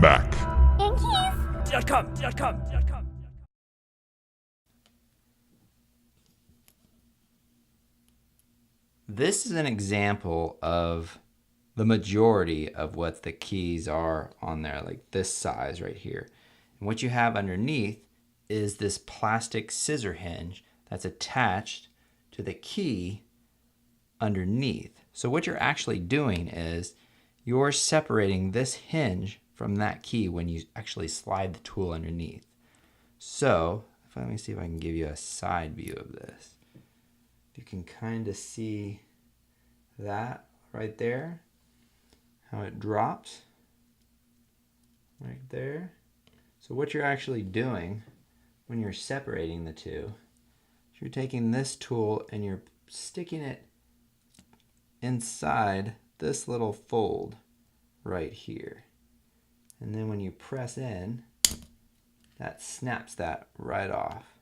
Mac. Yankees.com. This is an example of the majority of what the keys are on there, like this size right here. And what you have underneath is this plastic scissor hinge that's attached to the key underneath. So what you're actually doing is you're separating this hinge from that key when you actually slide the tool underneath. So let me see if I can give you a side view of this. You can kind of see that right there, how it drops right there. So what you're actually doing when you're separating the two, you're taking this tool and you're sticking it inside this little fold right here. And then when you press in, that snaps that right off.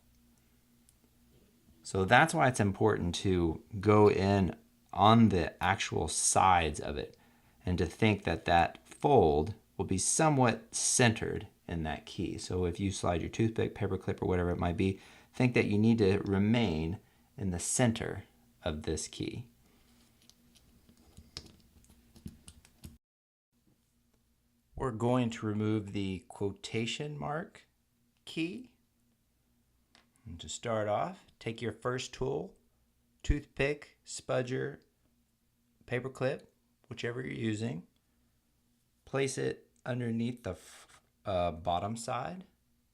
So that's why it's important to go in on the actual sides of it and to think that that fold will be somewhat centered in that key. So if you slide your toothpick, paper clip, or whatever it might be, think that you need to remain in the center of this key. We're going to remove the quotation mark key. And to start off, take your first tool, toothpick, spudger, paper clip, whichever you're using. Place it underneath the bottom side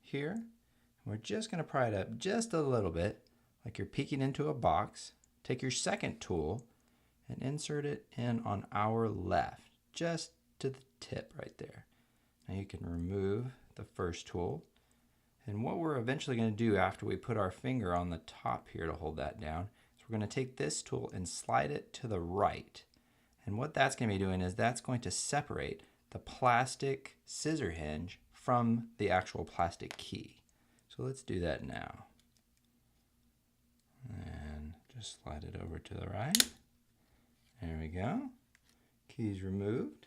here. We're just going to pry it up just a little bit, like you're peeking into a box. Take your second tool and insert it in on our left, just to the tip right there. Now you can remove the first tool. And what we're eventually going to do after we put our finger on the top here to hold that down is we're going to take this tool and slide it to the right. And what that's going to be doing is that's going to separate the plastic scissor hinge from the actual plastic key. So let's do that now. And just slide it over to the right. There we go. Key's removed.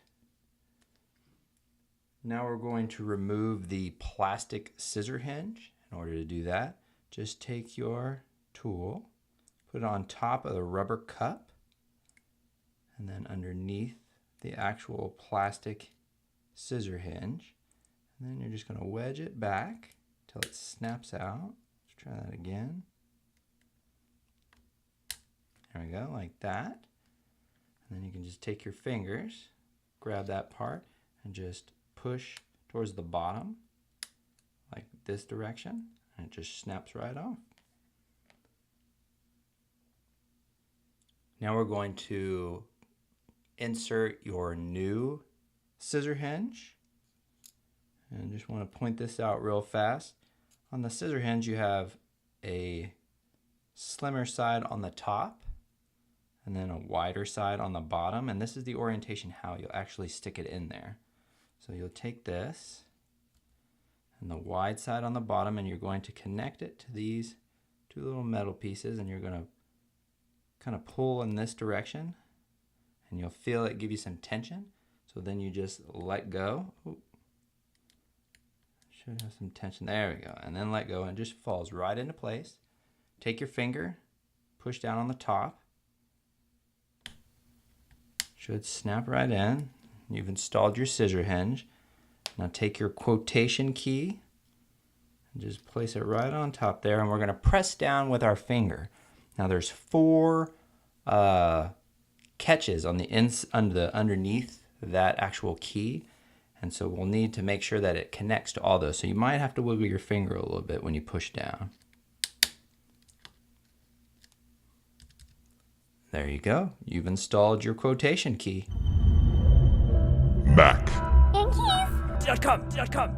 Now we're going to remove the plastic scissor hinge. In order to do that, just take your tool, put it on top of the rubber cup, and then underneath the actual plastic scissor hinge. And then you're just going to wedge it back until it snaps out. Let's try that again. There we go, like that. And then you can just take your fingers, grab that part, and just push towards the bottom, like this direction, and it just snaps right off. Now we're going to insert your new scissor hinge. And just want to point this out real fast. On the scissor hinge, you have a slimmer side on the top and then a wider side on the bottom. And this is the orientation how you'll actually stick it in there. So you'll take this and the wide side on the bottom, and you're going to connect it to these two little metal pieces, and you're going to kind of pull in this direction, and you'll feel it give you some tension. So then you just let go. Ooh. Should have some tension. There we go. And then let go, and it just falls right into place. Take your finger, push down on the top. Should snap right in. You've installed your scissor hinge. Now take your quotation key and just place it right on top there, and we're going to press down with our finger. Now there's 4 catches on the underneath that actual key, and so we'll need to make sure that it connects to all those. So you might have to wiggle your finger a little bit when you push down. There you go. You've installed your quotation key. Mac. Yankees.com.